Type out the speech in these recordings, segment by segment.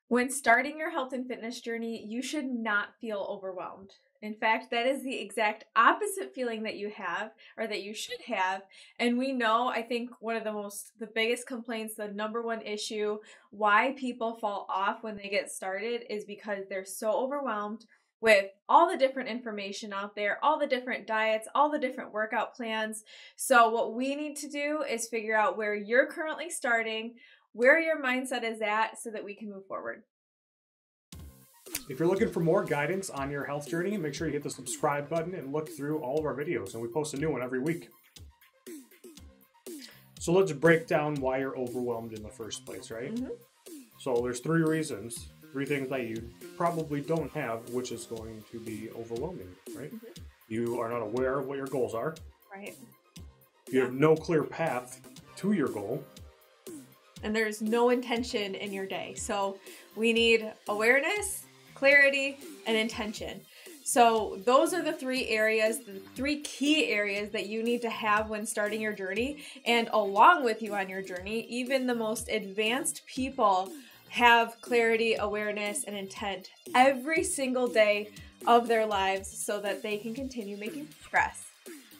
When starting your health and fitness journey, you should not feel overwhelmed. In fact, that is the exact opposite feeling that you have or that you should have. And we know, I think one of the biggest complaints, the number one issue why people fall off when they get started is because they're so overwhelmed with all the different information out there, all the different diets, all the different workout plans. So what we need to do is figure out where you're currently starting, where your mindset is at so that we can move forward. If you're looking for more guidance on your health journey, make sure you hit the subscribe button and look through all of our videos, and we post a new one every week. So let's break down why you're overwhelmed in the first place, right? Mm-hmm. So there's three things that you probably don't have, which is going to be overwhelming, right? Mm-hmm. You are not aware of what your goals are. Right. You have no clear path to your goal. And there's no intention in your day. So we need awareness, clarity, and intention. So those are the three key areas that you need to have when starting your journey. And along with you on your journey, even the most advanced people have clarity, awareness, and intent every single day of their lives so that they can continue making progress.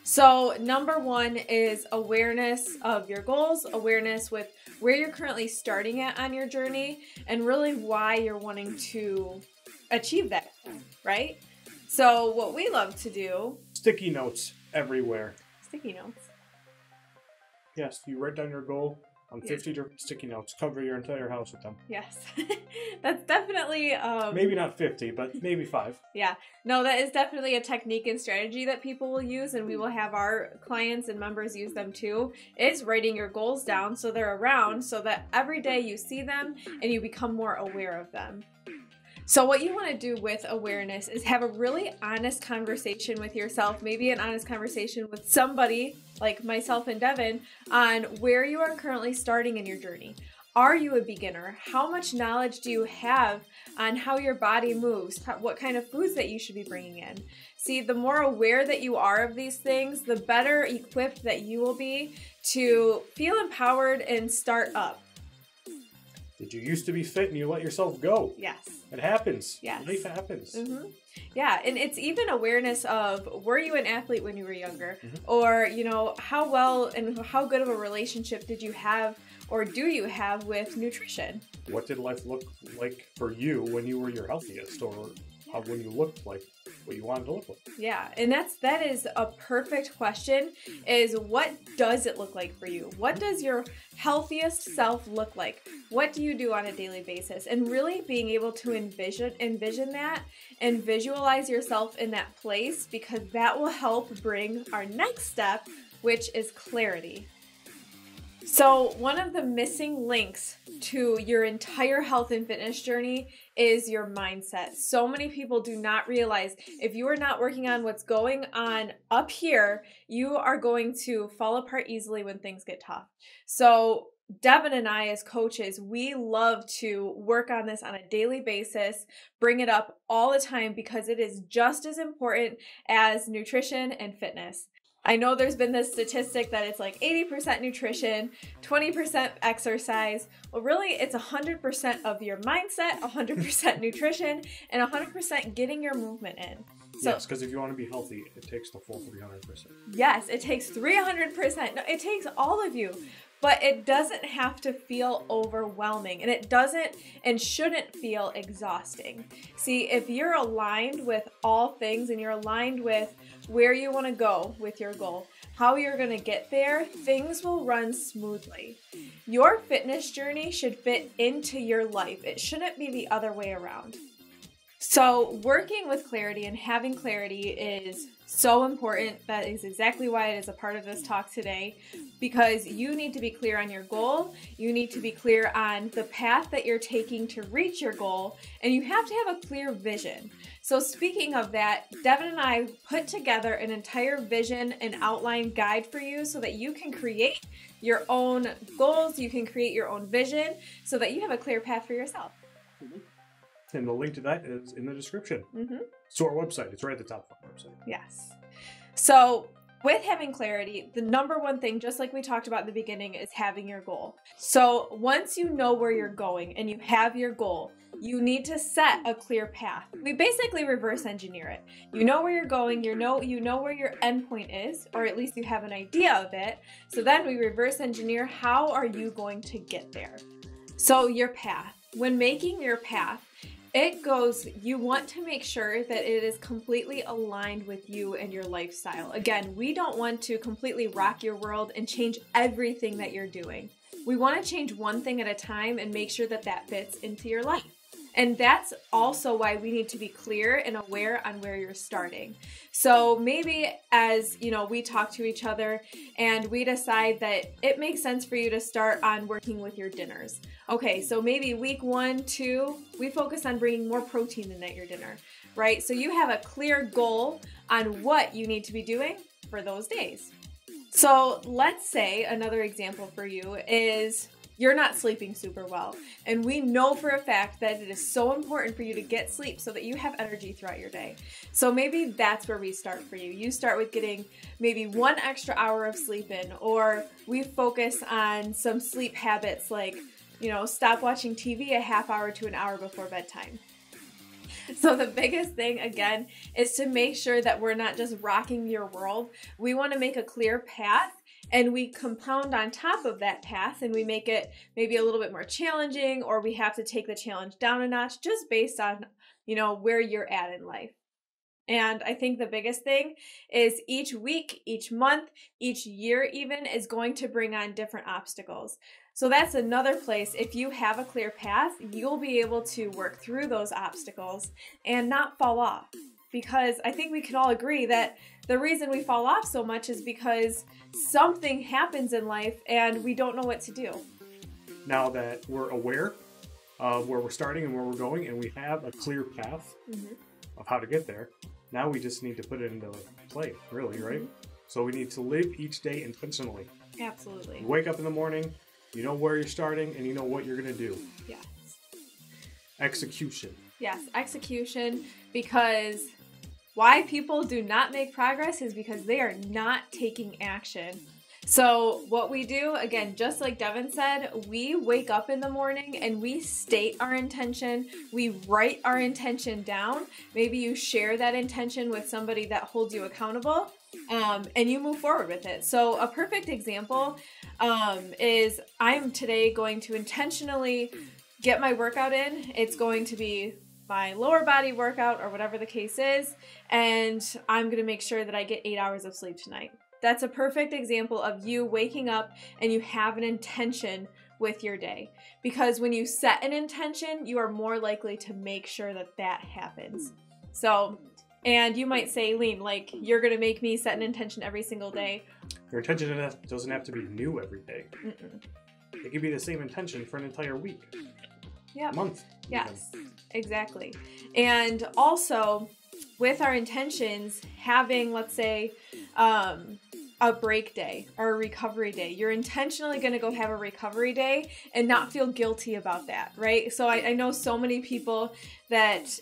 So number one is awareness of your goals, awareness with where you're currently starting at on your journey, and really why you're wanting to achieve that, right? So what we love to do... Sticky notes everywhere. Sticky notes? Yes, you write down your goal on 50 different sticky notes. Cover your entire house with them. Yes. That's definitely... maybe not 50, but maybe 5. Yeah. No, that is definitely a technique and strategy that people will use, and we will have our clients and members use them too, is writing your goals down so they're around so that every day you see them and you become more aware of them. So what you want to do with awareness is have a really honest conversation with yourself, maybe an honest conversation with somebody like myself and Devin on where you are currently starting in your journey. Are you a beginner? How much knowledge do you have on how your body moves? What kind of foods that you should be bringing in? See, the more aware that you are of these things, the better equipped that you will be to feel empowered and start up. Did you used to be fit and you let yourself go? Yes. It happens. Yes. Life happens. Mm-hmm. Yeah, and it's even awareness of, were you an athlete when you were younger? Mm-hmm. Or, you know, how well and how good of a relationship did you have or do you have with nutrition? What did life look like for you when you were your healthiest, or when you looked like what you wanted to look like? Yeah, and that is a perfect question, is what does it look like for you? What does your healthiest self look like? What do you do on a daily basis? And really being able to envision that and visualize yourself in that place, because that will help bring our next step, which is clarity. So one of the missing links to your entire health and fitness journey is your mindset. So many people do not realize if you are not working on what's going on up here, you are going to fall apart easily when things get tough. So Devin and I as coaches, we love to work on this on a daily basis, bring it up all the time because it is just as important as nutrition and fitness. I know there's been this statistic that it's like 80% nutrition, 20% exercise. Well, really, it's 100% of your mindset, 100% nutrition, and 100% getting your movement in. So, yes, because if you want to be healthy, it takes the full 300%. Yes, it takes 300%. No, it takes all of you. But it doesn't have to feel overwhelming, and it doesn't and shouldn't feel exhausting. See, if you're aligned with all things and you're aligned with where you want to go with your goal, how you're going to get there, things will run smoothly. Your fitness journey should fit into your life. It shouldn't be the other way around. So working with clarity and having clarity is so important. That is exactly why it is a part of this talk today, because you need to be clear on your goal. You need to be clear on the path that you're taking to reach your goal, and you have to have a clear vision. So speaking of that, Devin and I put together an entire vision and outline guide for you so that you can create your own goals, you can create your own vision so that you have a clear path for yourself. Mm-hmm. And the link to that is in the description. Mm-hmm. So our website, it's right at the top of our website. Yes. So with having clarity, the number one thing, just like we talked about in the beginning, is having your goal. So once you know where you're going and you have your goal, you need to set a clear path. We basically reverse engineer it. You know where you're going, you know where your endpoint is, or at least you have an idea of it. So then we reverse engineer, how are you going to get there? So your path. When making your path, it goes, you want to make sure that it is completely aligned with you and your lifestyle. Again, we don't want to completely rock your world and change everything that you're doing. We want to change one thing at a time and make sure that that fits into your life. And that's also why we need to be clear and aware on where you're starting. So maybe as, we talk to each other and we decide that it makes sense for you to start on working with your dinners. Okay, so maybe week 1, 2, we focus on bringing more protein in at your dinner, right? So you have a clear goal on what you need to be doing for those days. So let's say another example for you is you're not sleeping super well. And we know for a fact that it is so important for you to get sleep so that you have energy throughout your day. So maybe that's where we start for you. You start with getting maybe 1 extra hour of sleep in, or we focus on some sleep habits like, stop watching TV a half hour to an hour before bedtime. So the biggest thing, again, is to make sure that we're not just rocking your world. We want to make a clear path, and we compound on top of that path, and we make it maybe a little bit more challenging, or we have to take the challenge down a notch just based on, where you're at in life. And I think the biggest thing is each week, each month, each year even is going to bring on different obstacles. So that's another place. If you have a clear path, you'll be able to work through those obstacles and not fall off. Because I think we can all agree that the reason we fall off so much is because something happens in life and we don't know what to do. Now that we're aware of where we're starting and where we're going, and we have a clear path of how to get there, now we just need to put it into play, really, right? So we need to live each day intentionally. Absolutely. You wake up in the morning, you know where you're starting, and you know what you're going to do. Yes. Execution. Yes, execution, because why people do not make progress is because they are not taking action. So what we do, again, just like Devin said, we wake up in the morning and we state our intention. We write our intention down. Maybe you share that intention with somebody that holds you accountable, and you move forward with it. So a perfect example is I'm today going to intentionally get my workout in. It's going to be my lower body workout or whatever the case is, and I'm going to make sure that I get 8 hours of sleep tonight. That's a perfect example of you waking up and you have an intention with your day. Because when you set an intention, you are more likely to make sure that that happens. So, and you might say, Lean, like, you're going to make me set an intention every single day. Your intention doesn't have to be new every day. It could be the same intention for an entire week. Yeah. Month. Yes, exactly. And also, with our intentions, having, let's say, a break day or a recovery day, you're intentionally going to go have a recovery day and not feel guilty about that, right? So I know so many people that,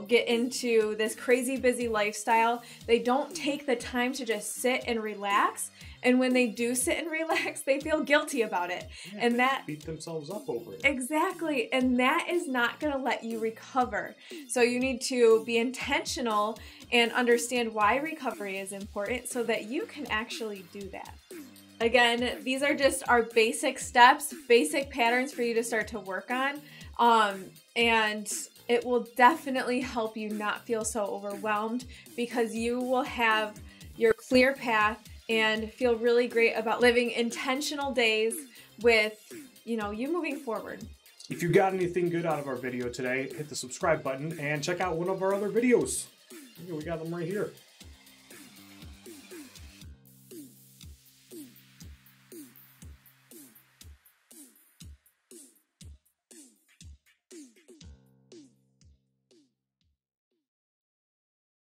get into this crazy busy lifestyle. They don't take the time to just sit and relax. And when they do sit and relax, they feel guilty about it. Yeah, and that beat themselves up over it. Exactly. And that is not going to let you recover. So you need to be intentional and understand why recovery is important so that you can actually do that. Again, these are just our basic steps, basic patterns for you to start to work on. And it will definitely help you not feel so overwhelmed because you will have your clear path and feel really great about living intentional days with, you moving forward. If you got anything good out of our video today, hit the subscribe button and check out one of our other videos. We got them right here.